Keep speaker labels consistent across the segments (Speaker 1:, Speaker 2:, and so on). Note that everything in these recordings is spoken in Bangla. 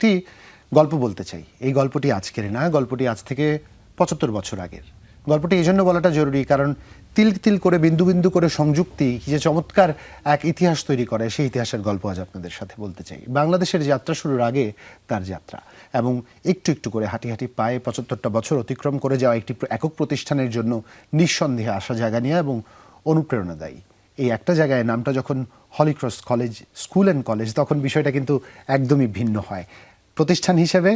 Speaker 1: একটি গল্প বলতে চাই। এই গল্পটি আজকের না, গল্পটি আজ থেকে ৭৫ বছর আগের। গল্পটি এই জন্য বলাটা জরুরি কারণ তিল তিল করে বিন্দু বিন্দু করে সংযুক্তি যে চমৎকার এক ইতিহাস তৈরি করে, সেই ইতিহাসের গল্প আজ আপনাদের সাথে বলতে চাই। বাংলাদেশের যাত্রা শুরুর আগে তার যাত্রা, এবং একটু একটু করে হাঁটি হাঁটি পায়ে ৭৫টা বছর অতিক্রম করে যাওয়া একটি একক প্রতিষ্ঠানের জন্য নিঃসন্দেহে আশা জায়গা নেওয়া এবং অনুপ্রেরণাদায়ী। এই একটা জায়গায় নামটা যখন Holy Cross college school and college, তখন বিষয়টা কিন্তু একদমই ভিন্ন হয়। প্রতিষ্ঠান হিসেবে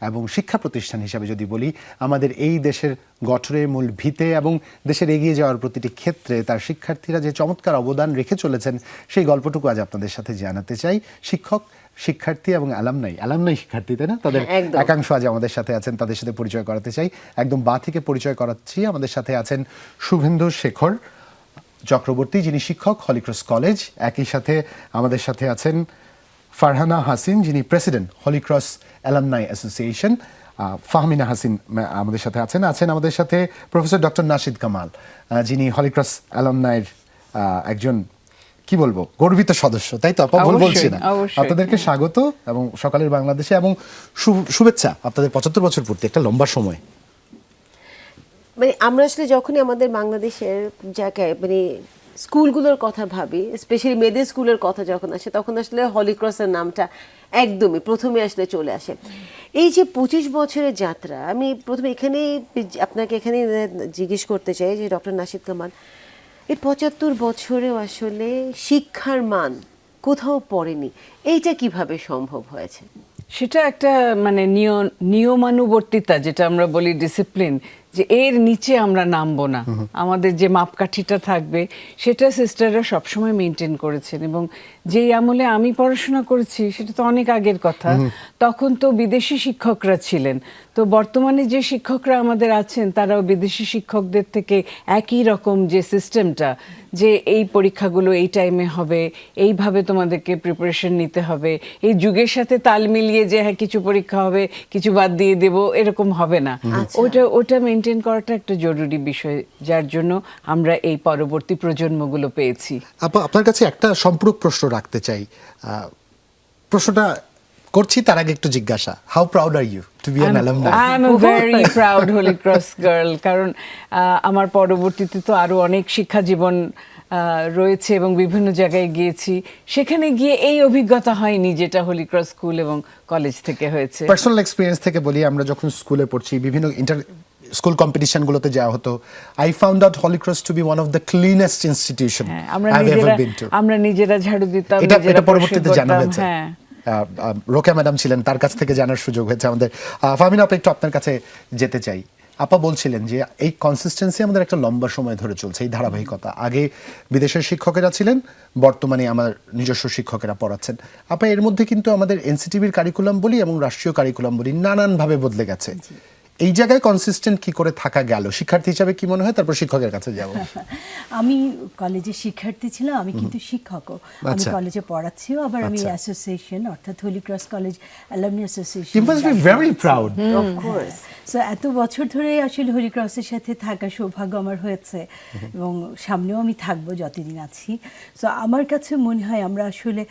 Speaker 1: এবং শিক্ষা প্রতিষ্ঠান হিসেবে যদি বলি, আমাদের এই দেশের গঠনের মূল ভিতে এবং দেশের এগিয়ে যাওয়ার প্রতিটি ক্ষেত্রে তার শিক্ষার্থীরা যে চমৎকার অবদান রেখে চলেছেন, সেই গল্পটুকু আজ আপনাদের সাথে জানাতে চাই। শিক্ষক, শিক্ষার্থী এবং অ্যালামনাই শিক্ষার্থীতে না, তাদের একাংশ আজ আমাদের সাথে আছেন, তাদের সাথে পরিচয় করাতে চাই। একদম বা থেকে পরিচয় করাচ্ছি। আমাদের সাথে আছেন শুভেন্দু শেখর চক্রবর্তী, যিনি শিক্ষক, হলিক্রস কলেজ। একই সাথে আমাদের সাথে আছেন ফারহানা হাসিন, যিনি president Holy Cross alumni association. Fahmina Hasin আমাদের সাথে আছেন আমাদের সাথে প্রফেসর ডক্টর নাশিদ কামাল, যিনি হলিক্রস অ্যালামনাইয়ের একজন কি বলবো গর্বিত সদস্য, তাই তো আপা? ভুল বলছি না? আপনাদেরকে স্বাগত এবং সকালের বাংলাদেশে, এবং শুভেচ্ছা আপনাদের ৭৫ বছর পূর্তি, একটা লম্বা সময়।
Speaker 2: মানে আমরা আসলে যখনই আমাদের বাংলাদেশের জায়গায় মানে স্কুলগুলোর কথা ভাবি, স্পেশালি মেয়েদের স্কুলের কথা যখন আসে, তখন আসলে হলিক্রসের নামটা একদমই প্রথমে আসলে চলে আসে। এই যে ২৫ বছরের যাত্রা, আমি প্রথমে আপনাকে এখানে জিজ্ঞেস করতে চাই যে ডক্টর নাশিদ কামাল, এই ৭৫ বছরেও আসলে শিক্ষার মান কোথাও পড়েনি, এইটা কিভাবে সম্ভব হয়েছে?
Speaker 3: সেটা একটা মানে নিয়মানুবর্তিতা, যেটা আমরা বলি ডিসিপ্লিন, যে এর নিচে আমরা নামবো না। আমাদের যে মাপকাঠিটা থাকবে সেটা সিস্টাররা সবসময় মেনটেন করেছেন। এবং যেই আমলে আমি পড়াশোনা করেছি সেটা তো অনেক আগের কথা, তখন তো বিদেশি শিক্ষকরা ছিলেন। তো বর্তমানে যে শিক্ষকরা আমাদের আছেন তারাও বিদেশি শিক্ষকদের থেকে একই রকম যে সিস্টেমটা, যে এই পরীক্ষাগুলো এই টাইমে হবে, এইভাবে তোমাদেরকে প্রিপারেশন নিতে হবে, এই যুগের সাথে তাল মিলিয়ে যে হ্যাঁ কিছু পরীক্ষা হবে কিছু বাদ দিয়ে দেব, এরকম হবে না। ওটা মেনটেন করাটা একটা জরুরি বিষয়, যার জন্য আমরা এই পরবর্তী প্রজন্মগুলো পেয়েছি।
Speaker 1: আপনার কাছে একটা সম্পূরক প্রশ্ন রাখতে চাই। প্রশ্নটা করছি তার আগে একটু জিজ্ঞাসা, how proud are you to be an alumni?
Speaker 3: I am a very proud Holy Cross girl, কারণ আমার পরবর্তীতে তো আরো অনেক শিক্ষা জীবন রয়েছে এবং বিভিন্ন জায়গায় গিয়েছি, সেখানে গিয়ে এই অভিজ্ঞতা হয়নি যেটা হলিক্রস স্কুল এবং কলেজ থেকে হয়েছে।
Speaker 1: পার্সোনাল এক্সপেরিয়েন্স থেকে বলি, আমরা যখন স্কুলে পড়ছি, বিভিন্ন স্কুল কম্পিটিশনগুলোতে যাওয়া হতো, I found out Holy Cross to be one of the cleanest institution I have ever been to.
Speaker 3: আমরা নিজেরা ঝাড়ু দিতাম,
Speaker 1: এটা পরবর্তীতে জানা হয়েছে। রোকেয়া ম্যাডাম ছিলেন, তার কাছ থেকে জানার সুযোগ হয়েছে আমাদের। ফাহমিনা আপা, একটু আপনার কাছে যেতে চাই। আপা বলছিলেন যে এই কনসিস্টেন্সি আমাদের একটা লম্বা সময় ধরে চলছে, এই ধারাবাহিকতা। আগে বিদেশের শিক্ষকেরা ছিলেন, বর্তমানে আমার নিজস্ব শিক্ষকেরা পড়াচ্ছেন। আপা, এর মধ্যে কিন্তু আমাদের এনসিটিভির কারিকুলাম বলি এবং রাষ্ট্রীয় কারিকুলাম বলি নানানভাবে বদলে গেছে। এই জায়গায় কনসিস্টেন্ট কি করে থাকা গেল, শিক্ষার্থী হিসাবে কি মনে হয়? তারপর শিক্ষকের কাছে যাব।
Speaker 4: আমি কলেজে শিক্ষার্থী ছিলাম, আমি কিন্তু শিক্ষকও, আমি কলেজে পড়াচ্ছিও, আবার আমি অ্যাসোসিয়েশন অর্থাৎ Holy Cross college alumni association.
Speaker 1: You must be very proud.
Speaker 2: Of course.
Speaker 4: So এত বছর ধরে আসলে হলিক্রসের সাথে থাকা সৌভাগ্য আমার হয়েছে, এবং সামনেও আমি থাকবো যতদিন আছি। সো আমার কাছে মনে হয় আমরা আসলে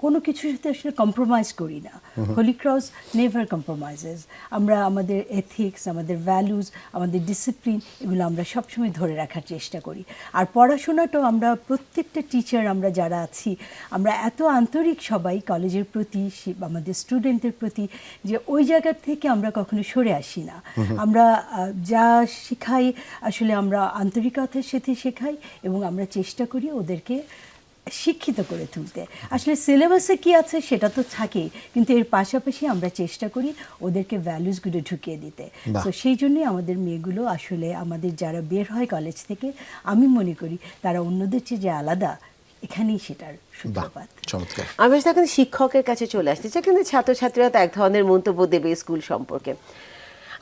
Speaker 4: কোনো কিছুর সাথে আসলে কম্প্রোমাইজ করি না। Holy Cross never compromises. আমরা আমাদের এথিক্স, আমাদের ভ্যালুজ, আমাদের ডিসিপ্লিন, এগুলো আমরা সবসময় ধরে রাখার চেষ্টা করি। আর পড়াশোনাটাও আমরা প্রত্যেকটা টিচার আমরা যারা আছি, আমরা এত আন্তরিক সবাই কলেজের প্রতি, আমাদের স্টুডেন্টদের প্রতি, যে ওই জায়গা থেকে আমরা কখনো সরে আসি না। আমরা যা শেখাই আসলে আমরা আন্তরিকতার সাথে শেখাই, এবং আমরা চেষ্টা করি ওদেরকে শিক্ষিত করে তুলতে। আসলে সিলেবাসে কি আছে সেটা তো থাকেই, কিন্তু এর পাশাপাশি আমরা চেষ্টা করি ওদেরকে ভ্যালুসগুলো ঢুকিয়ে দিতে। তো সেই জন্যই আমাদের মেয়েগুলো আসলে আমাদের যারা বের হয় কলেজ থেকে, আমি মনে করি তারা অন্যদের চেয়ে যে আলাদা, এখানেই সেটার সূত্রপাত।
Speaker 2: আমি এখন শিক্ষকের কাছে চলে আসছি, যেখানে ছাত্রছাত্রীরা তো এক ধরনের মন্তব্য দেবে স্কুল সম্পর্কে।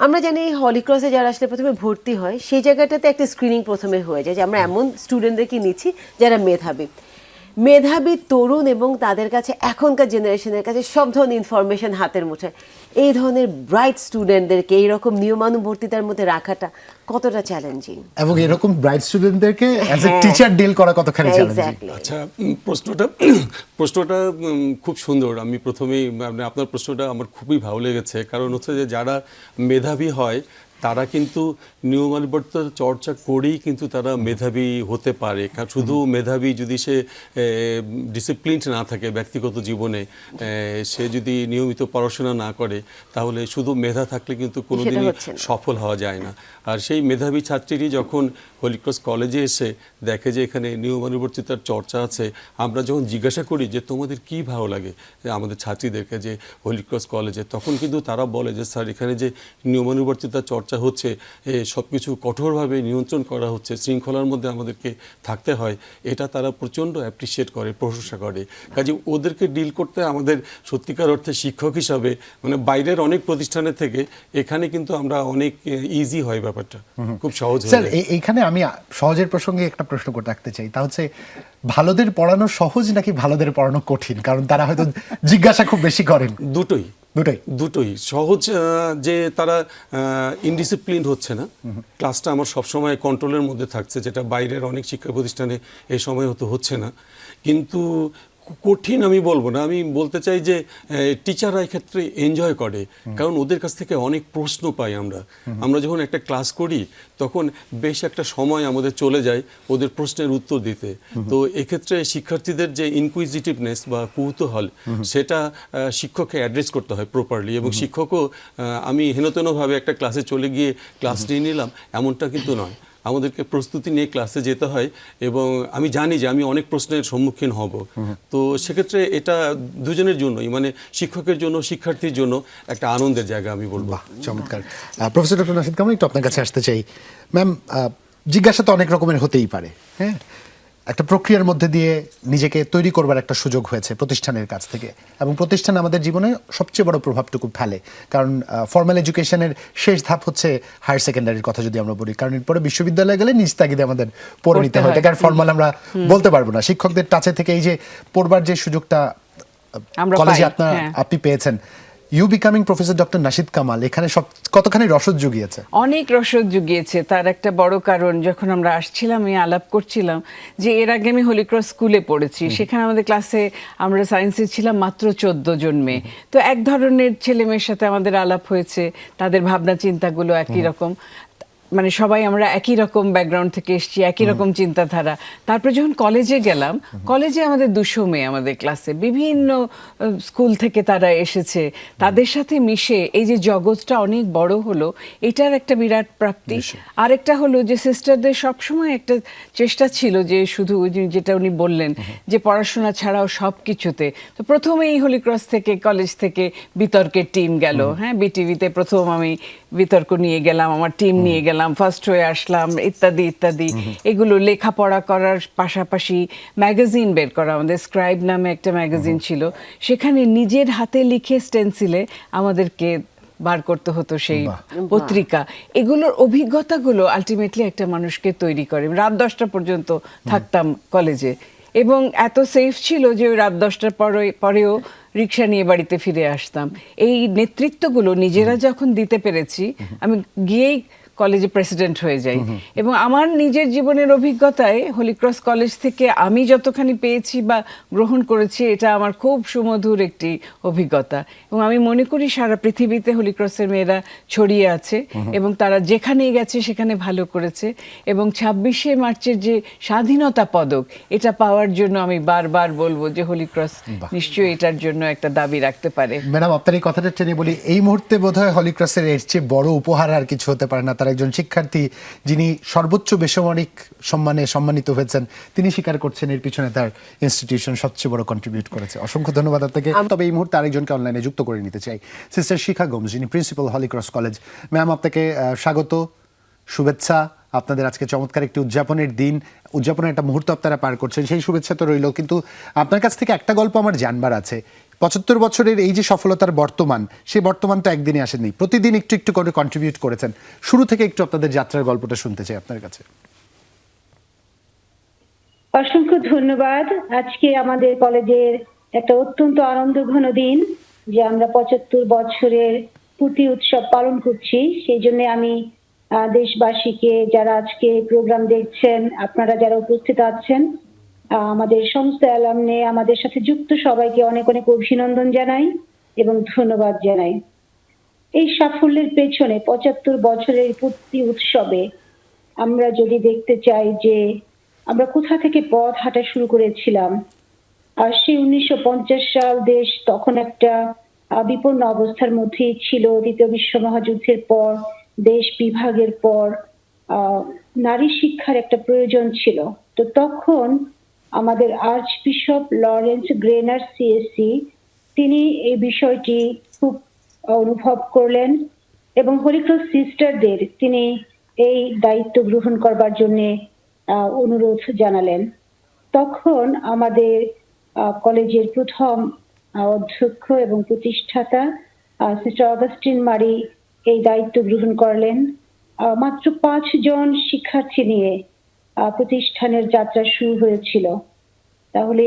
Speaker 2: আমরা জানি হলিক্রসে যারা আসলে প্রথমে ভর্তি হয়, সেই জায়গাটাতে একটা স্ক্রিনিং প্রথমে হয়ে যায় যে আমরা এমন স্টুডেন্টদেরকে নিচ্ছি যারা মেধাবী। মেধাবী তরুণ এবং তাদের কাছে এখনকার জেনারেশনের কাছে সব ধরনের ইনফরমেশন হাতের মুঠোয়, এই ধরনের ব্রাইট স্টুডেন্টদেরকে এইরকম নিয়মানুবর্তিতার মধ্যে রাখাটা কতটা চ্যালেঞ্জিং?
Speaker 1: এবং এরকম ব্রাইট স্টুডেন্টদেরকে অ্যাজ এ টিচার ডিল করা কতখানি চ্যালেঞ্জিং?
Speaker 2: এক্স্যাক্টলি।
Speaker 5: আচ্ছা, প্রশ্নটা খুব সুন্দর। আমি প্রথমেই আপনার প্রশ্নটা আমার খুবই ভালো লেগেছে, কারণ হচ্ছে যে যারা মেধাবী হয় তারা কিন্তু নিয়মানুবর্তিতার চর্চা করেই কিন্তু তারা মেধাবী হতে পারে। কারণ শুধু মেধাবী যদি সে ডিসিপ্লিনড না থাকে ব্যক্তিগত জীবনে, সে যদি নিয়মিত পড়াশোনা না করে, তাহলে শুধু মেধা থাকলে কিন্তু কোনোদিনই
Speaker 2: হচ্ছে না।
Speaker 5: সফল হওয়া যায় না। আর সেই মেধাবী ছাত্রীটি যখন হলিক্রস কলেজে এসে দেখে যে এখানে নিয়মানুবর্তিতার চর্চা আছে, আমরা যখন জিজ্ঞাসা করি যে তোমাদের কি ভালো লাগে আমাদের ছাত্রীদেরকে যে হলিক্রস কলেজে, তখন কিন্তু তারা বলে যে স্যার এখানে যে নিয়মানুবর্তিতার চর্চা হচ্ছে, সব কিছু কঠোরভাবে নিয়ন্ত্রণ করা হচ্ছে, শৃঙ্খলার মধ্যে আমাদেরকে থাকতে হয়, এটা তারা প্রচণ্ড অ্যাপ্রিসিয়েট করে, প্রশংসা করে। কাজে ওদেরকে ডিল করতে আমাদের সত্যিকার অর্থে শিক্ষক হিসাবে মানে বাইরের অনেক প্রতিষ্ঠানের থেকে এখানে কিন্তু আমরা অনেক ইজি হয়, ব্যাপারটা খুব সহজ হয়ে
Speaker 1: স্যার
Speaker 5: যায়।
Speaker 1: এইখানে আমি সহজের প্রসঙ্গে একটা প্রশ্ন করতে রাখতে চাই, তা হচ্ছে ভালোদের পড়ানো সহজ নাকি ভালোদের পড়ানো কঠিন? কারণ তারা হয়তো জিজ্ঞাসা খুব বেশি করেন।
Speaker 5: দুটোই দুটোই সহজ। যে তারা ইনডিসিপ্লিন হচ্ছে না, ক্লাসটা আমার সবসময় কন্ট্রোলের মধ্যে থাকছে, যেটা বাইরের অনেক শিক্ষা প্রতিষ্ঠানে এই সময় হচ্ছে না। কিন্তু কঠিন আমি বলবো না, আমি বলতে চাই যে টিচাররা এক্ষেত্রে এনজয় করে, কারণ ওদের কাছ থেকে অনেক প্রশ্ন পাই আমরা যখন একটা ক্লাস করি তখন বেশ একটা সময় আমাদের চলে যায় ওদের প্রশ্নের উত্তর দিতে। তো এক্ষেত্রে শিক্ষার্থীদের যে ইনকুইজিটিভনেস বা কৌতূহল, সেটা শিক্ষককে অ্যাড্রেস করতে হয় প্রপারলি, এবং শিক্ষকও আমি হেনতেনভাবে একটা ক্লাসে চলে গিয়ে ক্লাস নিয়ে নিলাম এমনটা কিন্তু নয়। আমাদেরকে প্রস্তুতি নিয়ে ক্লাসে যেতে হয়, এবং আমি জানি যে আমি অনেক প্রশ্নের সম্মুখীন হব। তো সেক্ষেত্রে এটা দুজনের জন্যই, মানে শিক্ষকের জন্য, শিক্ষার্থীর জন্য একটা আনন্দের জায়গা আমি বলবো।
Speaker 1: বাহ, চমৎকার। প্রফেসর ডক্টর নাশিদ কামাল, একটু আপনার কাছে আসতে চাই। ম্যাম, জিজ্ঞাসা তো অনেক রকমের হতেই পারে, হ্যাঁ? একটা প্রক্রিয়ার মধ্যে দিয়ে নিজেকে তৈরি করবার একটা সুযোগ হয়েছে প্রতিষ্ঠানের কাছ থেকে, এবং প্রতিষ্ঠান আমাদের জীবনে সবচেয়ে বড় প্রভাবটুকু ফেলে। কারণ ফর্মাল এডুকেশনের শেষ ধাপ হচ্ছে হায়ার সেকেন্ডারির কথা যদি আমরা বলি, কারণ এরপরে বিশ্ববিদ্যালয়ে গেলে নিজ তাগিদে আমাদের পড়ে নিতে হয়, এটাকে আর ফর্মাল আমরা বলতে পারবো না। শিক্ষকদের টাচে থেকে এই যে পড়বার যে সুযোগটা কলেজে আপনি পেয়েছেন, you becoming professor doctor Nashid Kamal, এখানে সব কতখানি রসদ জুগিয়েছে?
Speaker 3: অনেক রসদ জুগিয়েছে। তার একটা বড় কারণ, যখন আমরা আসছিলাম আমি আলাপ করছিলাম যে এর আগে আমি হলিক্রস স্কুলে পড়েছি, সেখানে আমাদের ক্লাসে আমরা সায়েন্সে ছিলাম মাত্র 14 জন মেয়ে। তো এক ধরনের ছেলে মেয়ের সাথে আমাদের আলাপ হয়েছে, তাদের ভাবনা চিন্তাগুলো একই রকম, মানে সবাই আমরা একই রকম ব্যাকগ্রাউন্ড থেকে এসেছি, একই রকম চিন্তাধারা। তারপর যখন কলেজে গেলাম, কলেজে আমাদের 200 মেয়ে আমাদের ক্লাসে, বিভিন্ন স্কুল থেকে তারা এসেছে, তাদের সাথে মিশে এই যে জগৎটা অনেক বড় হলো, এটার একটা বিরাট প্রাপ্তি। আরেকটা হলো যে সিস্টারদের সবসময় একটা চেষ্টা ছিল যে শুধু যেটা উনি বললেন যে পড়াশোনা ছাড়াও সব কিছুতে। তো প্রথমেই হলিক্রস থেকে, কলেজ থেকে বিতর্কের টিম গেল, হ্যাঁ, বিটিভিতে প্রথম আমি বিতর্ক নিয়ে গেলাম, আমার টিম নিয়ে গেলাম, ফার্স্ট হয়ে আসলাম, ইত্যাদি ইত্যাদি। এগুলো লেখাপড়া করার পাশাপাশি ম্যাগাজিন বের করা, আমাদের স্ক্রাইব নামে একটা ম্যাগাজিন ছিল, সেখানে নিজের হাতে লিখে স্টেন্সিলে আমাদেরকে বার করতে হতো সেই পত্রিকা। এগুলোর অভিজ্ঞতাগুলো আলটিমেটলি একটা মানুষকে তৈরি করে। রাত 10টা পর্যন্ত থাকতাম কলেজে, এবং এত সেফ ছিল যে ওই রাত 10টার পরেও রিক্সা নিয়ে বাড়িতে ফিরে আসতাম। এই নেতৃত্বগুলো নিজেরা যখন দিতে পেরেছি, আমি গিয়েই কলেজে প্রেসিডেন্ট হয়ে যাই। এবং আমার নিজের জীবনের অভিজ্ঞতায় হলিক্রস কলেজ থেকে আমি যতখানি পেয়েছি বা গ্রহণ করেছি, এটা আমার খুব সুমধুর একটি অভিজ্ঞতা। এবং আমি মনে করি সারা পৃথিবীতে হলিক্রসের মেয়েরা ছড়িয়ে আছে, এবং তারা যেখানেই গেছে সেখানে ভালো করেছে। এবং 26শে মার্চের যে স্বাধীনতা পদক, এটা পাওয়ার জন্য আমি বারবার বলবো যে হলিক্রস নিশ্চয়ই এটার জন্য একটা দাবি রাখতে পারে।
Speaker 1: ম্যাডাম, আপনার এই কথাটা টেনে বলি, এই মুহূর্তে বোধহয় হলিক্রসের এর চেয়ে বড় উপহার আর কিছু হতে পারে না। তার একজন শিক্ষার্থী যিনি সর্বোচ্চ বেসামরিক সম্মানে সম্মানিত হয়েছেন, তিনি স্বীকার করছেন এর পিছনে তার ইনস্টিটিউশন সবচেয়ে বড় কন্ট্রিবিউট করেছে। অসংখ্য ধন্যবাদ আপনাকে। তবে এই মুহূর্তে আরেকজনকে অনলাইনে যুক্ত করে নিতে চাই, সিস্টার শিখা গোমস, যিনি প্রিন্সিপাল হলিক্রস কলেজ। ম্যাম, আপনাকে স্বাগত, শুভেচ্ছা। আপনাদের আজকে চমৎকার একটি উদযাপনের একটা মুহূর্ত আপনারা পার করছেন, সেই শুভেচ্ছা তো রইল। কিন্তু আপনার কাছ থেকে একটা গল্প আমার জানবার আছে। 75 বছরের এই যে সফলতার বর্তমান, সেই বর্তমান তো একদিনে আসেনি, প্রতিদিন একটু একটু করে কন্ট্রিবিউট করেছেন। শুরু থেকে একটু আপনাদের যাত্রার গল্পটা শুনতে চাই আপনার কাছে।
Speaker 6: অসংখ্য ধন্যবাদ। আজকে আমাদের কলেজের একটা অত্যন্ত আনন্দঘন দিন, যে আমরা 75 বছরের পূর্তি উৎসব পালন করছি। সেই জন্য আমি দেশবাসীকে, যারা আজকে প্রোগ্রাম দেখছেন, আপনারা যারা উপস্থিত আছেন, আমাদের সমস্ত অ্যালামনে, আমাদের সাথে যুক্ত সবাইকে অনেক অনেক অভিনন্দন জানাই এবং ধন্যবাদ জানাই। এই সাফল্যের পেছনে 75 বছরের পূর্তি উৎসবে আমরা যদি দেখতে চাই যে আমরা কোথা থেকে পথ হাঁটা শুরু করেছিলাম, আর সেই 1950 সাল, দেশ তখন একটা বিপন্ন অবস্থার মধ্যেই ছিল। দ্বিতীয় বিশ্ব মহাযুদ্ধের পর, দেশ বিভাগের পর নারী শিক্ষার একটা প্রয়োজন ছিল। তো তখন আমাদের arch bishop Lawrence greener CSC, তিনি এই বিষয়টি খুব অনুভব করলেন এবং হলিক্রস সিস্টারদের তিনি এই দায়িত্ব গ্রহণ করবার জন্য অনুরোধ জানালেন। তখন আমাদের কলেজের প্রথম অধ্যক্ষ এবং প্রতিষ্ঠাতা সিস্টার অগাস্টিন মারি এই দায়িত্ব গ্রহণ করলেন। মাত্র 5 জন শিক্ষার্থী নিয়ে প্রতিষ্ঠানের যাত্রা শুরু হয়েছিল। তাহলে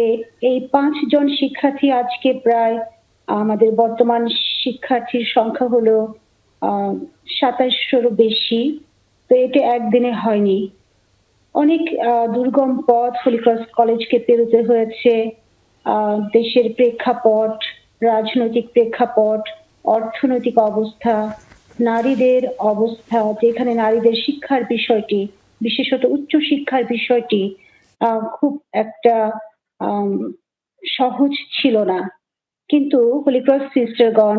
Speaker 6: এই 5 জন শিক্ষার্থী আজকে প্রায়, আমাদের বর্তমান শিক্ষার্থীর সংখ্যা হলো 2700-এরও বেশি। তো এটা একদিনে হয়নি, অনেক দুর্গম পথ হলিক্রস কলেজকে পেরোতে হয়েছে। দেশের প্রেক্ষাপট, রাজনৈতিক প্রেক্ষাপট, অর্থনৈতিক অবস্থা, নারীদের অবস্থা, যেখানে নারীদের শিক্ষার বিষয়টি, বিশেষত উচ্চ শিক্ষার বিষয়টি খুব একটা সহজ ছিল না। কিন্তু হলিক্রস সিস্টারগণ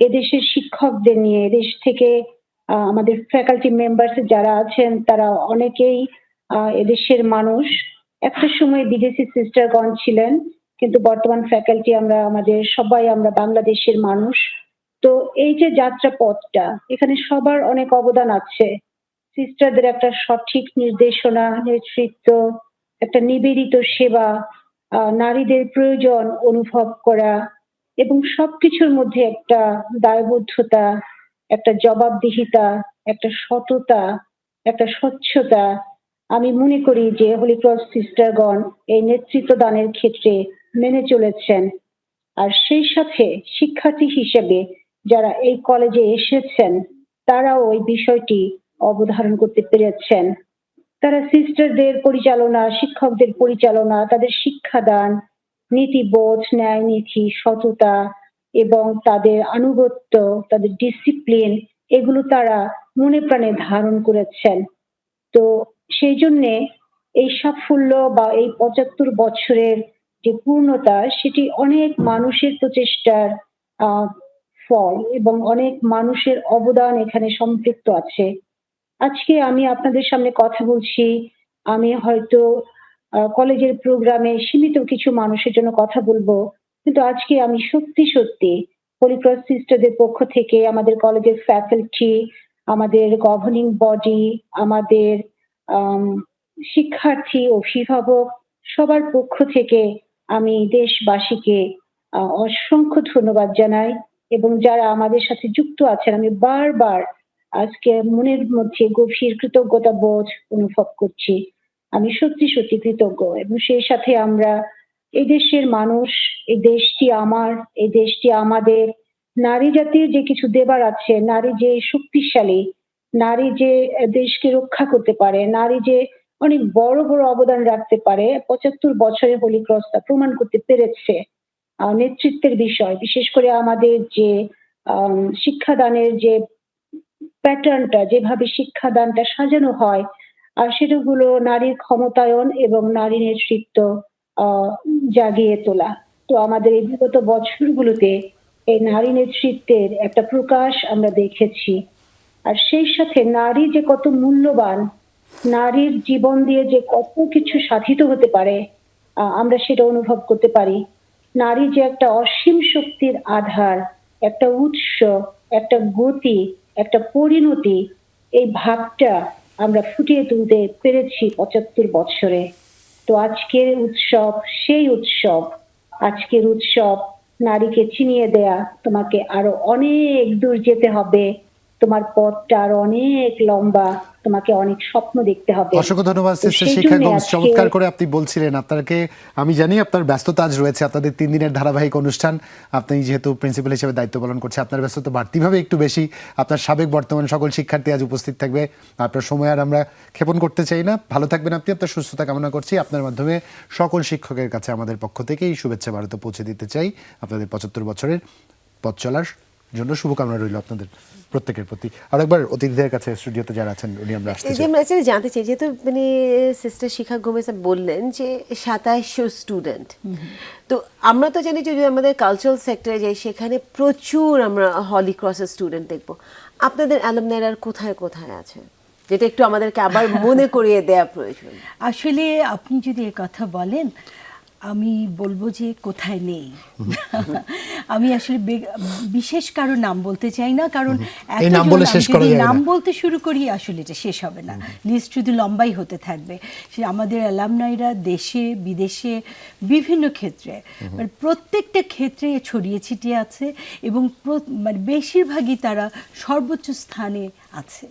Speaker 6: এদেশের শিক্ষকদের নিয়ে, এদেশ থেকে আমাদের ফ্যাকাল্টি মেম্বার্স যারা আছেন, তারা অনেকেই এদেশের মানুষ। একটা সময় বিদেশি সিস্টারগণ ছিলেন, কিন্তু বর্তমান ফ্যাকাল্টি আমাদের সবাই আমরা বাংলাদেশের মানুষ। তো এই যে যাত্রা পথটা, এখানে সবার অনেক অবদান আছে। সিস্টারদের একটা সঠিক নির্দেশনা, নেতৃত্ব, একটা নিবেদিত সেবা, নারীদের প্রয়োজন অনুভব করা, এবং সবকিছুর মধ্যে একটা দায়বদ্ধতা, একটা জবাবদিহিতা, একটা সততা, একটা স্বচ্ছতা। আমি মনে করি যে হলিক্রস সিস্টারগণ এই নেতৃত্ব দানের ক্ষেত্রে মেনে চলেছেন। আর সেই সাথে শিক্ষার্থী হিসেবে যারা এই কলেজে এসেছেন, তারাও ওই বিষয়টি অবধারণ করতে পেরেছেন। তারা সিস্টারদের পরিচালনা, শিক্ষকদের পরিচালনা, তাদের শিক্ষাদান, নীতিবোধ, ন্যায় নীতি, সততা এবং তাদের আনুগত্য, তাদের ডিসিপ্লিন, এগুলো তারা মনে প্রাণে ধারণ করেছেন। তো সেই জন্যে এই সাফল্য বা এই 75 বছরের যে পূর্ণতা, সেটি অনেক মানুষের প্রচেষ্টার ফল এবং অনেক মানুষের অবদান এখানে সম্পৃক্ত আছে। আজকে আমি আপনাদের সামনে কথা বলছি, আমি হয়তো কলেজের প্রোগ্রামে সীমিত কিছু মানুষের জন্য কথা বলবো, কিন্তু আজকে আমি সত্যি সত্যি হলিক্রস সিস্টারদের পক্ষ থেকে, আমাদের কলেজের ফ্যাকাল্টি, আমাদের গভর্নিং বডি, আমাদের শিক্ষার্থী, অভিভাবক, সবার পক্ষ থেকে আমি দেশবাসীকে অসংখ্য ধন্যবাদ জানাই। এবং যারা আমাদের সাথে যুক্ত আছেন, আমি বারবার আজকে মনের মধ্যে গভীর কৃতজ্ঞতা বোধ অনুভব করছি। আমি সত্যি সত্যি কৃতজ্ঞ। এবং সেই সাথে আমরা এই দেশের মানুষ, এই দেশটি আমার, এই দেশটি আমাদের। নারী জাতির যে কিছু দেবার আছে, নারী যে শক্তিশালী, নারী যে দেশকে রক্ষা করতে পারে, নারী যে অনেক বড় বড় অবদান রাখতে পারে, 75 বছরে হলিক্রস তা প্রমাণ করতে পেরেছে। নেতৃত্বের বিষয়, বিশেষ করে আমাদের যে শিক্ষাদানের যে প্যাটার্নটা, যেভাবে শিক্ষাদানটা সাজানো হয়, আর সেটা হলো নারীর ক্ষমতায়ন এবং নারী নেতৃত্ব জাগিয়ে তোলা। তো আমাদের এই বিগত বছরগুলোতে এই নারী নেতৃত্বের একটা প্রকাশ আমরা দেখেছি। আর সেই সাথে নারী যে কত মূল্যবান, নারীর জীবন দিয়ে যে কত কিছু সাধিত হতে পারে, আমরা সেটা অনুভব করতে পারি। নারী যে একটা অসীম শক্তির আধার, একটা উৎস, একটা গতি, একটা পরিণতি, এই ভাবটা আমরা ফুটিয়ে তুলতে পেরেছি 75 বছরে। তো আজকের উৎসব সেই উৎসব। আজকের উৎসব নারীকে চিনিয়ে দেয়া, তোমাকে আরো অনেক দূর যেতে হবে, তোমার পথটা আর অনেক লম্বা, তোমাকে অনেক স্বপ্ন দেখতে হবে।
Speaker 1: অসংখ্য ধন্যবাদ
Speaker 6: তো
Speaker 1: সিস্টার
Speaker 6: সেই
Speaker 1: শিখা
Speaker 6: জন্যে
Speaker 1: গোমস,
Speaker 6: আজকে-
Speaker 1: চমৎকার করে আপনি বলছিলেন। আপনাকে আমি জানি আপনার ব্যস্ততা আজ রয়েছে, আপনাদের 3 দিনের ধারাবাহিক অনুষ্ঠান, আপনি যেহেতু প্রিন্সিপাল হিসেবে দায়িত্ব পালন করছে, আপনার ব্যস্ততা বাড়তিভাবে একটু বেশি। আপনার সাবেক বর্তমান সকল শিক্ষার্থী আজ উপস্থিত থাকবে, আপনার সময় আর আমরা ক্ষেপণ করতে চাই না। ভালো থাকবেন আপনি, আপনার সুস্থতা কামনা করছি। আপনার মাধ্যমে সকল শিক্ষকের কাছে আমাদের পক্ষ থেকে এই শুভেচ্ছা বার্তা পৌঁছে দিতে চাই। আপনাদের 75 বছরের পথ চলার জন্য শুভকামনা রইল আপনাদের প্রত্যেকের প্রতি। আর একবার অতিথিদের কাছে স্টুডিওতে যারা আছেন উনি আমরা আসতে
Speaker 2: এই যে
Speaker 1: চাই।
Speaker 2: আমরা actually জানতে চাই, যেহেতু মানে সিস্টার শিখা গোমেজ বললেন যে 2700 স্টুডেন্ট, তো আমরা তো জানি যে যদি আমাদের কালচারাল সেক্টরে যাই সেখানে প্রচুর আমরা হলি ক্রসের স্টুডেন্ট দেখবো। আপনাদের অ্যালুমনাইরা আর কোথায় কোথায় আছে, যেটা একটু আমাদেরকে আবার মনে করিয়ে দেওয়া প্রয়োজন।
Speaker 4: আসলে আপনি যদি এ কথা বলেন, আমি বলবো যে কোথায় নেই। আমি আসলে বিশেষ কারো নাম বলতে চাই না, কারণ
Speaker 1: এই নাম
Speaker 4: এতজন
Speaker 1: বলে শেষ
Speaker 4: আমি
Speaker 1: করা
Speaker 4: যদি
Speaker 1: যাবে না।
Speaker 4: নাম বলতে শুরু করি আসলে এটা শেষ হবে না, লিস্ট শুধু লম্বাই হতে থাকবে। সে আমাদের অ্যালামনাইরা দেশে বিদেশে বিভিন্ন ক্ষেত্রে, মানে প্রত্যেকটা ক্ষেত্রে ছড়িয়ে ছিটিয়ে আছে এবং মানে বেশিরভাগই তারা সর্বোচ্চ স্থানে আছে।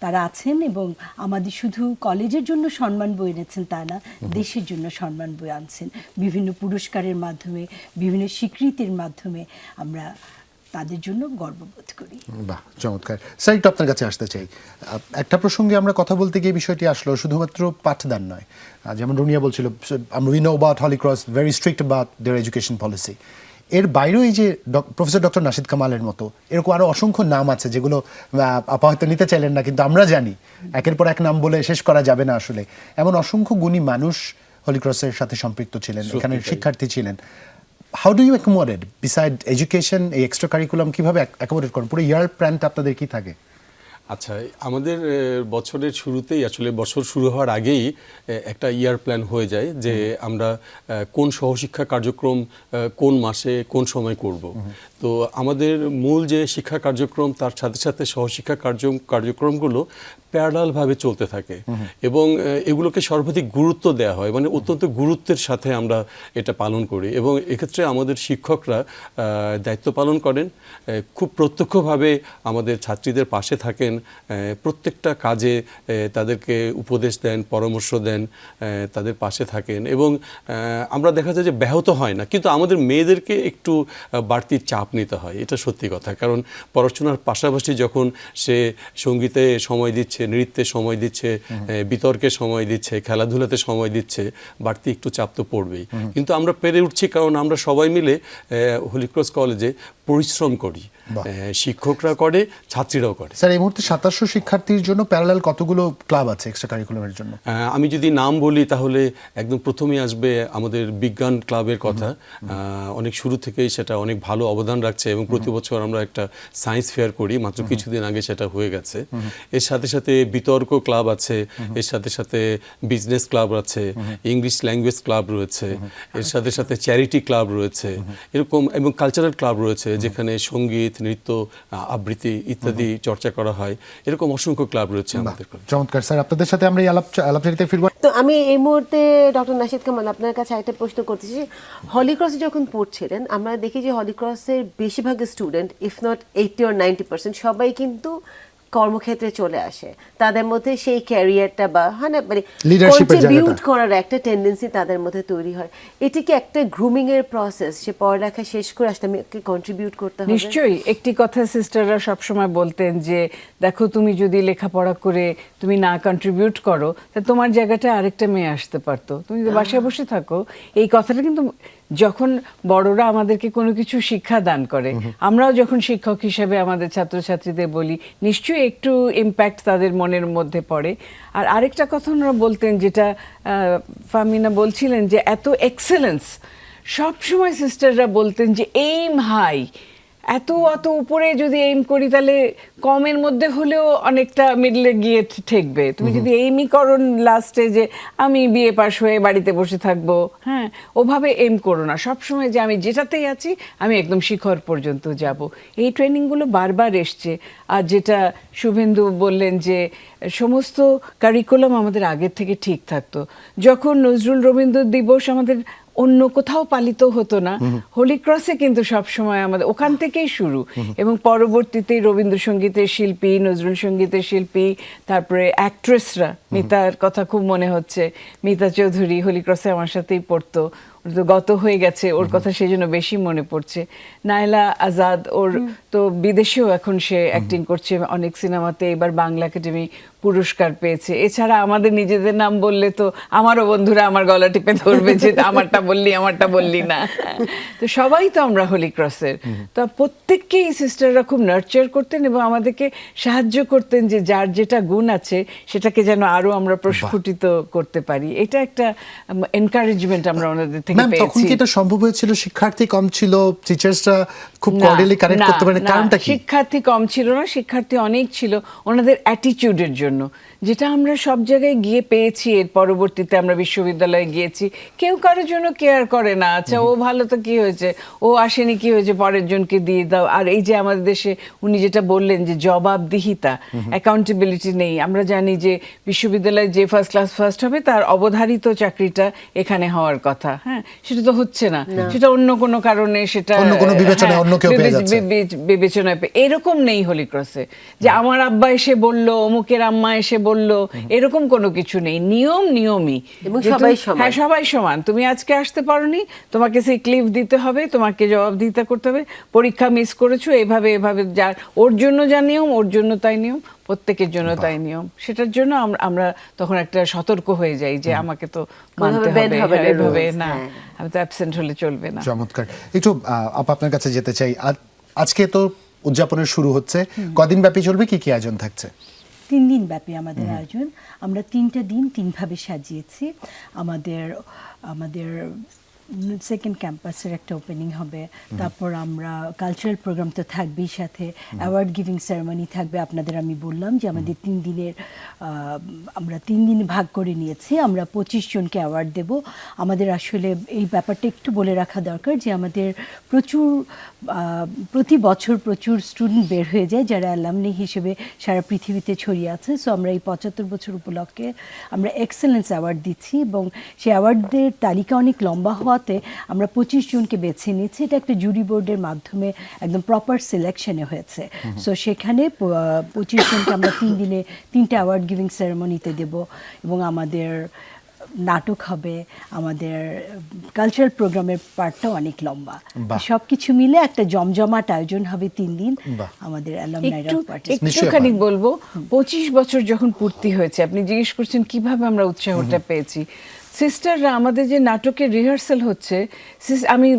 Speaker 4: তারা আছেন এবং আমাদের শুধু কলেজের জন্য সম্মান বয়ে এনেছেন তা না, দেশের জন্য সম্মান বয়ে আনছেন। বিভিন্ন পুরস্কারের মাধ্যমে, বিভিন্ন স্বীকৃতির মাধ্যমে আমরা তাদের জন্য গর্ববোধ করি।
Speaker 1: বাহ, চমৎকার। স্যার একটু আপনার কাছে আসতে চাই, একটা প্রসঙ্গে আমরা কথা বলতে গিয়ে বিষয়টি আসলো, শুধুমাত্র পাঠদান নয়, যেমন রুনিয়া বলছিল we know about Holy Cross, very strict about their education policy. এর বাইরেও এই যে প্রফেসর ডক্টর নাশিদ কামালের মতো এরকম আরো অসংখ্য নাম আছে যেগুলো আপা হয়তো নিতে চাইলেন না, কিন্তু আমরা জানি একের পর এক নাম বলে শেষ করা যাবে না আসলে। এমন অসংখ্য গুণী মানুষ হলি ক্রসের সাথে সম্পৃক্ত ছিলেন, এখানে শিক্ষার্থী ছিলেন। How do you accommodate beside education, এই এক্সট্রা কারিকুলাম কিভাবে অ্যাকোমোডেট করেন? পুরো ইয়ার প্ল্যানটা আপনাদের কি থাকে?
Speaker 5: আচ্ছা, আমাদের বছরের শুরুতেই আসলে বছর শুরু হওয়ার আগেই একটা ইয়ার প্ল্যান হয়ে যায় যে আমরা কোন সহশিক্ষা কার্যক্রম কোন মাসে কোন সময় করব। তো আমাদের মূল যে শিক্ষা কার্যক্রম তার সাথে সাথে সহশিক্ষা কার্যক্রমগুলো প্যারালালভাবে চলতে থাকে এবং এগুলোকে সর্বাধিক গুরুত্ব দেওয়া হয়, মানে অত্যন্ত গুরুত্বের সাথে আমরা এটা পালন করি এবং এক্ষেত্রে আমাদের শিক্ষকরা দায়িত্ব পালন করেন, খুব প্রত্যক্ষভাবে আমাদের ছাত্রীদের পাশে থাকেন, প্রত্যেকটা কাজে তাদেরকে উপদেশ দেন, পরামর্শ দেন, তাদের পাশে থাকেন এবং আমরা দেখা যায় যে ব্যাহত হয় না, কিন্তু আমাদের মেয়েদেরকে একটু বাড়তি চাপ নিতে হয়, এটা সত্যি কথা। কারণ পড়াশোনার পাশাপাশি যখন সে সঙ্গীতে সময় দিচ্ছে, নৃত্যে সময় দিচ্ছে, বিতর্কে সময় দিচ্ছে, খেলাধুলাতে সময় দিচ্ছে, বাড়তি একটু চাপ তো পড়বেই। কিন্তু আমরা পেরে উঠছি কারণ আমরা সবাই মিলে হলি ক্রস কলেজে পরিশ্রম করি, শিক্ষকরা করে, ছাত্রীরাও করে।
Speaker 1: স্যার এই মুহূর্তে 2700 শিক্ষার্থীর জন্য প্যারালাল কতগুলো ক্লাব আছে এক্সট্রা কারিকুলামের জন্য?
Speaker 5: আমি যদি নাম বলি তাহলে একদম প্রথমেই আসবে আমাদের বিজ্ঞান ক্লাবের কথা। অনেক শুরু থেকেই সেটা অনেক ভালো অবদান রাখছে এবং প্রতি বছর আমরা একটা সায়েন্স ফেয়ার করি, মাত্র কিছুদিন আগে সেটা হয়ে গেছে। এর সাথে সাথে বিতর্ক ক্লাব আছে, এর সাথে সাথে বিজনেস ক্লাব আছে, ইংলিশ ল্যাঙ্গুয়েজ ক্লাব রয়েছে, এর সাথে সাথে চ্যারিটি ক্লাব রয়েছে, এরকম এবং কালচারাল ক্লাব রয়েছে যেখানে সঙ্গীত, নৃত্য, আবৃত্তি ইত্যাদি চর্চা করা হয়। এরকম অসংখ্য ক্লাব রয়েছে আমাদের।
Speaker 1: চমৎকার স্যার, আপনাদের সাথে আমরা এই আলাপচারিতায় ফিরবো।
Speaker 2: তো আমি এই মুহূর্তে ডক্টর নাশিদ কামাল আপনার কাছে একটা প্রশ্ন করতেছি। হলি ক্রসে যখন পড়ছিলেন আমরা দেখি যে হলি ক্রসের বেশিরভাগ স্টুডেন্ট, ইফ নট 80 or 90%, সবাই কিন্তু কর্মক্ষেত্রে চলে আসে। তাদের মধ্যে সেই ক্যারিয়ারটা বা মানে
Speaker 1: লিডারশিপের
Speaker 2: কন্ট্রিবিউট
Speaker 1: জায়গাটা
Speaker 2: করার একটা টেন্ডেন্সি তাদের মধ্যে তৈরি হয়। এটা কি একটা গ্রুমিং এর প্রসেস, সে পড়ালেখা শেষ করে আসলে আমাকে কন্ট্রিবিউট করতে হবে?
Speaker 3: নিশ্চয়ই। একটি কথা সিস্টাররা সবসময় বলতেন যে দেখো তুমি যদি লেখাপড়া করে তুমি না কন্ট্রিবিউট করো তা তোমার জায়গাটা আরেকটা মেয়ে আসতে পারতো, তুমি যদি বাসায় বসে থাকো। এই কথাটা কিন্তু যখন বড়রা আমাদেরকে কোনো কিছু শিক্ষা দান করে, আমরাও যখন শিক্ষক হিসেবে আমাদের ছাত্রছাত্রীদের বলি, নিশ্চয়ই একটু ইম্প্যাক্ট তাদের মনের মধ্যে পড়ে। আর আরেকটা কথা ওনারা বলতেন, যেটা ফাহমিনা বলছিলেন, যে এত এক্সেলেন্স সব সময় সিস্টাররা বলতেন যে এইম হাই, এত উপরে যদি এইম করি তাহলে কমের মধ্যে হলেও অনেকটা মিডলে গিয়ে ঠেকবে। তুমি যদি এইমই করো লাস্টে যে আমি বিএ পাস হয়ে বাড়িতে বসে থাকবো, হ্যাঁ, ওভাবে এইম করো না। সবসময় যে আমি যেটাতেই আছি আমি একদম শিখর পর্যন্ত যাব। এই ট্রেনিংগুলো বারবার এসছে। আর যেটা শুভেন্দু বললেন যে সমস্ত কারিকুলাম আমাদের আগের থেকে ঠিক থাকতো। যখন নজরুল রবীন্দ্র দিবস আমাদের অন্য কোথাও পালিত হতো না, হোলি ক্রসে কিন্তু সবসময় আমাদের ওখান থেকেই শুরু। এবং পরবর্তীতে রবীন্দ্রসঙ্গীতের শিল্পী, নজরুল সঙ্গীতের শিল্পী, তারপরে অ্যাক্ট্রেসরা, মিতার কথা খুব মনে হচ্ছে, মিতা চৌধুরী হোলি ক্রসে আমার সাথেই পড়তো, ওর তো গত হয়ে গেছে, ওর কথা সেই জন্য বেশি মনে পড়ছে। নায়লা আজাদ, ওর তো বিদেশেও এখন সে অ্যাক্টিং করছে অনেক সিনেমাতে, এবার বাংলা একাডেমি পুরস্কার পেয়েছে। এছাড়া আমাদের নিজেদের নাম বললে তো আমারও বন্ধুরা আমার গলা টিপে ধরবে যে আমারটা বললি না। তো সবাই তো আমরা হোলি ক্রসের। তো প্রত্যেককেই সিস্টাররা খুব নার্চার করতেন এবং আমাদেরকে সাহায্য করতেন যে যার যেটা গুণ আছে সেটাকে যেন আরো আমরা প্রস্ফুটিত করতে পারি। এটা একটা এনকারেজমেন্ট আমরা ওনাদের থেকে
Speaker 1: ম্যাম, তখন
Speaker 3: পেয়েছি।
Speaker 1: কি এটা সম্ভব হয়েছিল? শিক্ষার্থী কম ছিল, টিচার্সরা খুব কর্ডিয়ালি কানেক্ট করতে পারেন, কারণটা কি?
Speaker 3: শিক্ষার্থী কম ছিল না, শিক্ষার্থী অনেক ছিল ওনাদের অ্যাটিটিউডের জন্য, যেটা আমরা সব জায়গায় গিয়ে পেয়েছি। এর পরবর্তীতে আমরা বিশ্ববিদ্যালয়ে গিয়েছি, কেউ কারোর জন্য কেয়ার করে না। আচ্ছা ও ভালো তো কি হয়েছে, ও আসেনি কি হয়েছে, পরের জনকে দিয়ে দাও। আর এই যে আমাদের দেশে উনি যেটা বললেন যে জবাবদিহিতা, অ্যাকাউন্টেবিলিটি নেই। আমরা জানি যে বিশ্ববিদ্যালয়ে যে ফার্স্ট ক্লাস ফার্স্ট হবে তার অবধারিত চাকরিটা এখানে হওয়ার কথা, হ্যাঁ, সেটা তো হচ্ছে না। সেটা অন্য কোনো কারণে, সেটা
Speaker 1: অন্য কোনো বিবেচনায় অন্য কেউ পেয়ে যাচ্ছে।
Speaker 3: বিবেচনায় এরকম নেই হোলি ক্রসে যে আমার আব্বা এসে বলল, অমুকের আম্মা এসে বলল, এরকম কোনো কিছু নেই। নিয়মই,
Speaker 2: এবং
Speaker 3: যে
Speaker 2: সবাই
Speaker 3: তুমি-
Speaker 2: সমান।
Speaker 3: হ্যাঁ, সবাই সমান। তুমি আজকে আসতে পারোনি, তোমাকে সেই ক্লিভ দিতে হবে, তোমাকে জবাবদিহিতা করতে হবে। পরীক্ষা মিস করেছো, এভাবে যার ওর জন্য যা নিয়ম, ওর জন্য তাই নিয়ম, প্রত্যেকের জন্য তাই নিয়ম। সেটার জন্য আমরা তখন একটা সতর্ক হয়ে যাই যে আমাকে তো মানতে
Speaker 2: bend
Speaker 3: হবে,
Speaker 2: হবে না
Speaker 3: এভাবে
Speaker 2: rules,
Speaker 3: না,
Speaker 2: হ্যাঁ।
Speaker 3: আমি তো অ্যাবসেন্ট হলে চলবে না।
Speaker 1: চমৎকার। একটু আপা আপনার কাছে যেতে চাই। আজকে তো উদযাপনের শুরু হচ্ছে, কদিন ব্যাপী চলবে, কি কি আয়োজন থাকছে?
Speaker 4: 3 দিন ব্যাপী আমাদের আয়োজন। আমরা 3টা দিন 3 ভাবে সাজিয়েছি। আমাদের সেকেন্ড ক্যাম্পাসের একটা ওপেনিং হবে, তারপর আমরা কালচারাল প্রোগ্রাম তো থাকবেই, সাথে অ্যাওয়ার্ড গিভিং সেরেমনি থাকবে। আপনাদের আমি বললাম যে আমাদের 3 দিনের আমরা 3 দিন ভাগ করে নিয়েছি। আমরা 25 জনকে অ্যাওয়ার্ড দেব। আমাদের আসলে এই ব্যাপারটা একটু বলে রাখা দরকার যে আমাদের প্রতি বছর প্রচুর স্টুডেন্ট বের হয়ে যায় যারা অ্যালামনি হিসেবে সারা পৃথিবীতে ছড়িয়ে আছে। সো আমরা এই 75 বছর উপলক্ষে আমরা এক্সেলেন্স অ্যাওয়ার্ড দিচ্ছি এবং সেই অ্যাওয়ার্ডদের তালিকা অনেক লম্বা হওয়াতে আমরা 25 জনকে বেছে নিয়েছি। এটা একটা জুরি বোর্ডের মাধ্যমে একদম প্রপার সিলেকশনে হয়েছে। সো সেখানে 25 জনকে আমরা 3 দিনে 3টা অ্যাওয়ার্ড গিভিং সেরেমনিতে দেব এবং আমাদের নাটক হবে, আমাদের কালচারাল প্রোগ্রামের পার্টটাও অনেক লম্বা। সবকিছু মিলে একটা জমজমাট আয়োজন হবে 3 দিন আমাদের অ্যালামনাইরা পার্টি।
Speaker 3: একটুখানি বলবো, 25 বছর যখন পূর্তি হয়েছে, আপনি জিজ্ঞেস করছেন কিভাবে আমরা উৎসাহটা পেয়েছি। সিস্টাররা আমাদের যে নাটকের রিহার্সাল হচ্ছে, আমি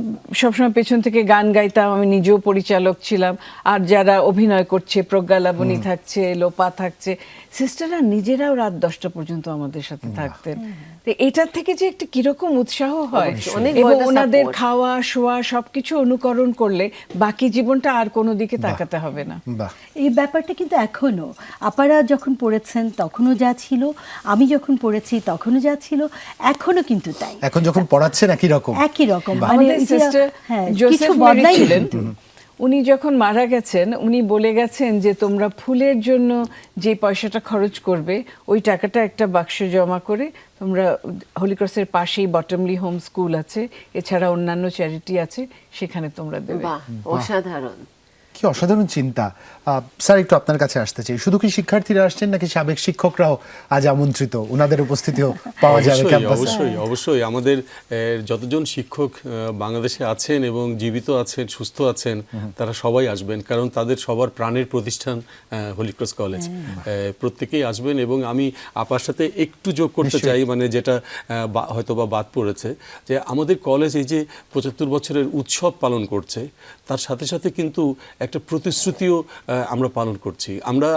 Speaker 3: সবসময় পেছন থেকে গান গাইতাম, আমি নিজেও পরিচালক ছিলাম, আর যারা অভিনয় করছে, প্রজ্ঞা লাবণী থাকছে, লোপা থাকছে, সিস্টাররা নিজেরাও রাত 10টা পর্যন্ত আমাদের সাথে থাকতেন। তো এটার থেকে যে একটা কিরকম উৎসাহ হয়,
Speaker 2: অনেক
Speaker 3: এবং
Speaker 2: বড়
Speaker 3: ওনাদের
Speaker 2: support।
Speaker 3: খাওয়া শোয়া সবকিছু অনুকরণ করলে বাকি জীবনটা আর কোনো দিকে তাকাতে হবে না।
Speaker 1: বাহ,
Speaker 4: এই ব্যাপারটা কিন্তু এখনো, আপারা যখন পড়েছেন তখনও যা ছিল, আমি যখন পড়েছি তখনও যা ছিল, এখনো কিন্তু তাই।
Speaker 1: এখন যখন পড়াচ্ছেন একই রকম।
Speaker 4: একই রকম।
Speaker 3: আমাদের
Speaker 4: এই যে-
Speaker 3: সিস্টার
Speaker 4: হ্যাঁ,
Speaker 3: জোসেফ
Speaker 4: কিছু
Speaker 3: মেরি
Speaker 4: বদলাই
Speaker 3: ছিলেন,
Speaker 4: কিন্তু।
Speaker 3: উনি যখন মারা গেছেন উনি বলে গেছেন যে তোমরা ফুলের জন্য যে পয়সাটা খরচ করবে ওই টাকাটা একটা বাক্সে জমা করে তোমরা হোলি ক্রসের পাশেই বটমলি হোম স্কুল আছে, এছাড়া অন্যান্য চ্যারিটি আছে, সেখানে তোমরা দেবে।
Speaker 2: বাহ, অসাধারণ।
Speaker 1: কি অসাধারণ চিন্তা। স্যার, একটু আপনার কাছে আসতে চাই, শুধু কি শিক্ষার্থীরা আসছেন নাকি সাবেক শিক্ষকরাও আজ আমন্ত্রিত? ওনাদের উপস্থিতিও পাওয়া যাবে ক্যাম্পাসে?
Speaker 5: অবশ্যই আমাদের যতজন শিক্ষক বাংলাদেশে আছেন এবং জীবিত আছেন, সুস্থ আছেন, তারা সবাই আসবেন, কারণ তাদের সবার প্রাণের প্রতিষ্ঠান হোলি ক্রস কলেজ। প্রত্যেকেই আসবেন এবং আমি আপার সাথে একটু যোগ করতে চাই, মানে যেটা হয়তো বা বাদ পড়েছে, যে আমাদের কলেজ এই যে 75 বছরের উৎসব পালন করছে, তার সাথে সাথে কিন্তু একটা প্রতিশ্রুতিও আমরা পালন করছি। আমরা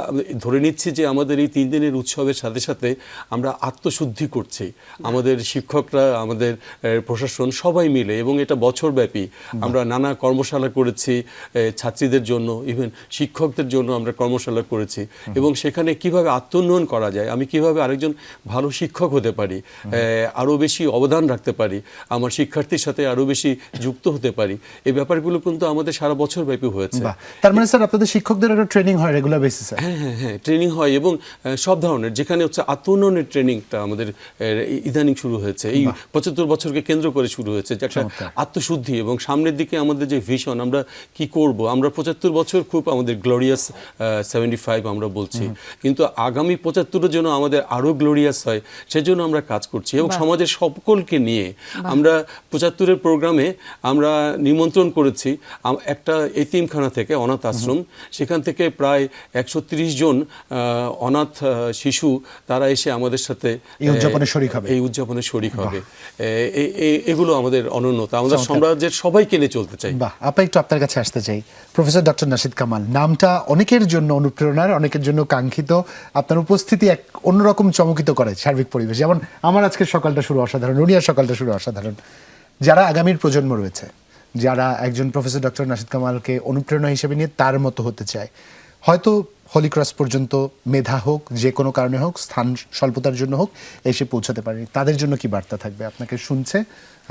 Speaker 5: ধরে নিচ্ছি যে আমাদের এই 3 দিনের উৎসবের সাথে সাথে আমরা আত্মশুদ্ধি করছি, আমাদের শিক্ষকরা, আমাদের প্রশাসন সবাই মিলে, এবং এটা বছরব্যাপী আমরা নানা কর্মশালা করেছি ছাত্রীদের জন্য, ইভেন শিক্ষকদের জন্য আমরা কর্মশালা করেছি, এবং সেখানে কিভাবে আত্মোন্নয়ন করা যায়, আমি কিভাবে আরেকজন ভালো শিক্ষক হতে পারি, আরও বেশি অবদান রাখতে পারি, আমার শিক্ষার্থীর সাথে আরও বেশি যুক্ত হতে পারি, এই ব্যাপারগুলো কিন্তু আমাদের সারা বছর ব্যাপী হয়েছে।
Speaker 1: তার মানে স্যার আপনাদের শিক্ষকদের একটা ট্রেনিং হয় রেগুলার বেসিসে?
Speaker 5: হ্যাঁ ট্রেনিং হয়, এবং সব ধরনের, যেখানে হচ্ছে আত্ম উন্নয়নের ট্রেনিংটা আমাদের ইদানিং শুরু হয়েছে, এই 75 বছরকে কেন্দ্র করে শুরু হয়েছে, যে একটা আত্মশুদ্ধি এবং সামনের দিকে আমাদের যে ভিশন, আমরা কি করব। আমরা 75 বছর খুব আমাদের গ্লোরিয়াস 75 আমরা বলছি, কিন্তু আগামী 75-এর জন্য আমাদের আরো গ্লোরিয়াস হয়, সেজন্য আমরা কাজ করছি। এবং সমাজের সকলকে নিয়ে আমরা 75-এর প্রোগ্রামে আমরা নিমন্ত্রণ করেছি একটা এতিমখানা থেকে, অনাথ আশ্রম, সেখান থেকে প্রায় 130 জন অনাথ শিশু তারা এসে আমাদের সাথে
Speaker 1: এই উদযাপনে
Speaker 5: শরিক হবে। এগুলো আমাদের অনন্যতা, আমাদের সাম্রাজ্যের সবাইকে নিয়ে চলতে চাই।
Speaker 1: বাহ, আপা একটু আপনার কাছে আসতে চাই। প্রফেসর ডক্টর নাশিদ কামাল নামটা অনেকের জন্য অনুপ্রেরণার, অনেকের জন্য কাঙ্ক্ষিত। আপনার উপস্থিতি এক অন্যরকম চমকিত করে সার্বিক পরিবেশ। যেমন আমার আজকের সকালটা শুরু অসাধারণ, রুনিয়ার সকালটা শুরু অসাধারণ। যারা আগামীর প্রজন্ম রয়েছে, যারা একজন প্রফেসর ডক্টর নাশিদ কামালকে অনুপ্রেরণা হিসেবে নিয়ে তার মতো হতে চায়, হয়তো হলি ক্রস পর্যন্ত মেধা হোক, যে কোনো কারণে হোক, স্থান স্বল্পতার জন্য হোক, এসে পৌঁছাতে পারেনি, তাদের জন্য কি বার্তা থাকবে? আপনাকে শুনছে,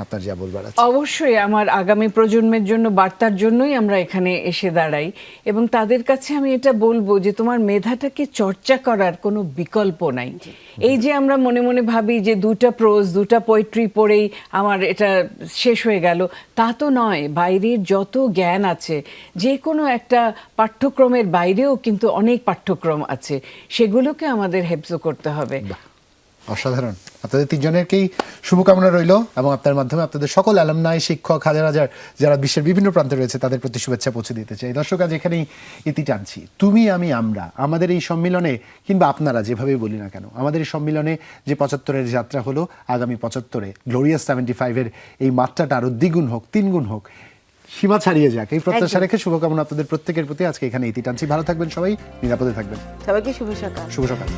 Speaker 1: আপনার যা বলবার আছে।
Speaker 3: অবশ্যই আমার আগামী প্রজন্মের জন্য বার্তার জন্যই আমরা এখানে এসে দাঁড়াই, এবং তাদের কাছে আমি এটা বলবো যে তোমার মেধাটাকে চর্চা করার কোনো বিকল্প নাই। এই যে আমরা মনে মনে ভাবি যে 2টা প্রোজ 2টা পোয়েট্রি পড়েই আমার এটা শেষ হয়ে গেল, তা তো নয়। বাইরের যত জ্ঞান আছে, যে কোনো একটা পাঠ্যক্রমের বাইরেও কিন্তু অনেক পাঠ্যক্রম আছে, সেগুলোকে আমাদের হেফজ করতে হবে।
Speaker 1: অসাধারণ। আপনাদের তিনজনেরকেই শুভকামনা রইল, এবং আপনার মাধ্যমে আপনাদের সকল অ্যালামনাই, শিক্ষক, হাজার হাজার যারা বিশ্বের বিভিন্ন প্রান্তে রয়েছে তাদের প্রতি শুভেচ্ছা পৌঁছে দিতে চাই। দর্শক, আজ এখানেই ইতি টানছি। তুমি, আমি, আমরা, আমাদের এই সম্মিলনে, কিংবা আপনারা যেভাবেই বলি না কেন, আমাদের এই সম্মিলনে যে 75-এর যাত্রা হলো, আগামী 75-এ গ্লোরিয়াস 75-এর এই মাত্রাটা আরও দ্বিগুণ হোক, 3 গুণ হোক, সীমা ছাড়িয়ে যাক, এই প্রত্যাশা রেখে শুভকামনা আপনাদের প্রত্যেকের প্রতি আজকে এখানে ইতি টানছি। ভালো থাকবেন সবাই, নিরাপদে থাকবেন।
Speaker 2: সবাইকে শুভ সকাল।
Speaker 1: শুভ সকাল।